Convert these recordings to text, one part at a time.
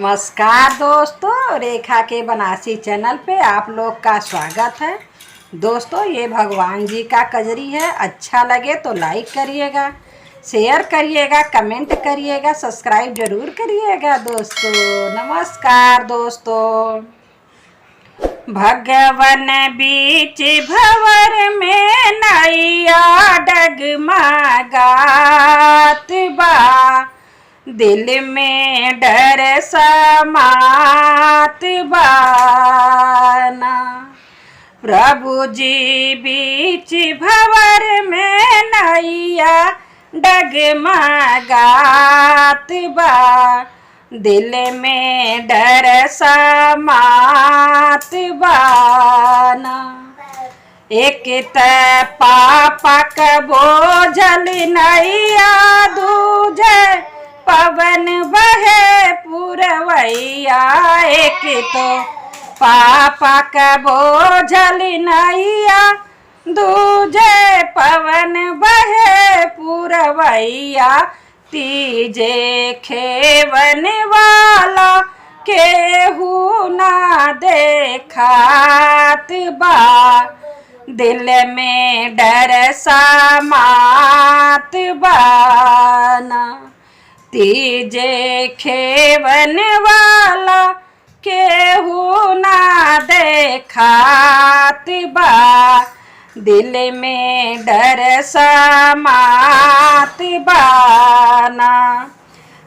नमस्कार दोस्तों, रेखा के बनारसी चैनल पे आप लोग का स्वागत है। दोस्तों, ये भगवान जी का कजरी है। अच्छा लगे तो लाइक करिएगा, शेयर करिएगा, कमेंट करिएगा, सब्सक्राइब जरूर करिएगा दोस्तों। नमस्कार दोस्तों। भगवन बीच भंवर में नैया डगमगात बा, दिल में डर समात बाना। प्रभु जी बीच भंवर में नैया डगमगात बा, दिल में डर समात बाना। एक त पापा क बोझल नैया, दूजे पवन बहे पुरवैया। एक तो पापा क बोझल नैया, दूजे पवन बहे पुरवैया। तीजे खेवन वाला केहू ना देखात बा, दिल में डर समात बाना। तीजे खेवन वाला केहू ना देखात बा, दिल में डर समात बाना।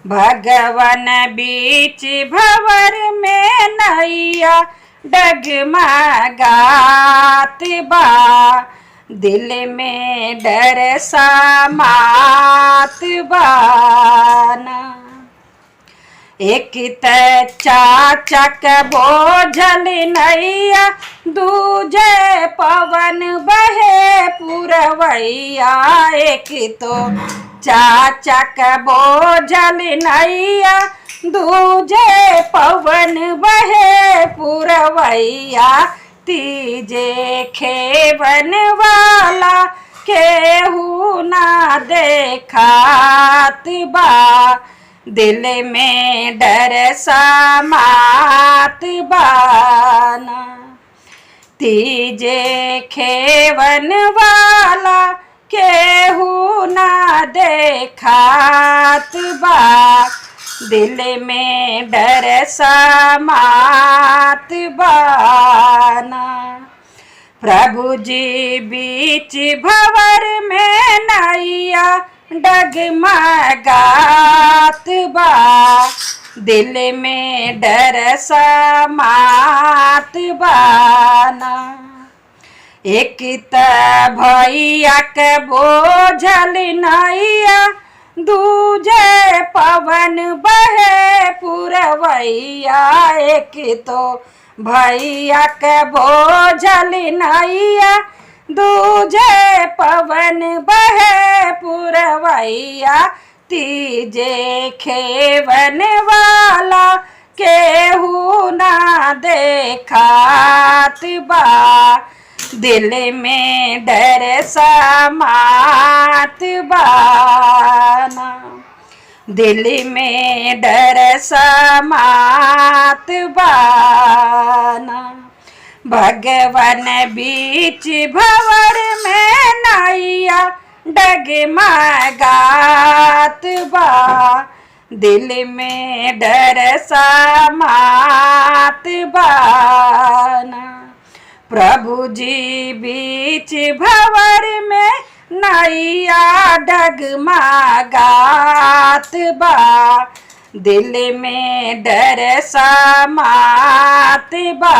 भगवन बीच भंवर में नैया डगमगात बा, दिल में डर समात बाना। एक त चाचा क बोझल नैया, दूजे पवन बहे पुरवैया। एक तो चाचा क बोझल नैया, दूजे पवन बहे पुरवैया। तीजे खेवन वाला केहू ना देखात बा, दिल में डर समात बाना। तीजे खेवन वाला केहू ना देखात बा, दिल में डर समात बाना। प्रभु जी बीच भंवर में नैया डगमगात बा, दिल में डर समात बाना। एक त भैया क बोझल नैया, दूजे पवन बहे पुरवैया। एक तो भैया क बोझल नैया, दूजे पवन बहे पुरवैया। तीजे खेवन वाला केहू ना देखात बा, दिल में डर समात बाना। दिल में डर समात बाना। भगवन बीच भंवर में नैया डगमगात बा, दिल में डर समात बाना। प्रभु जी बीच भंवर में नैया डगमगात बा, दिल में डर समात बा।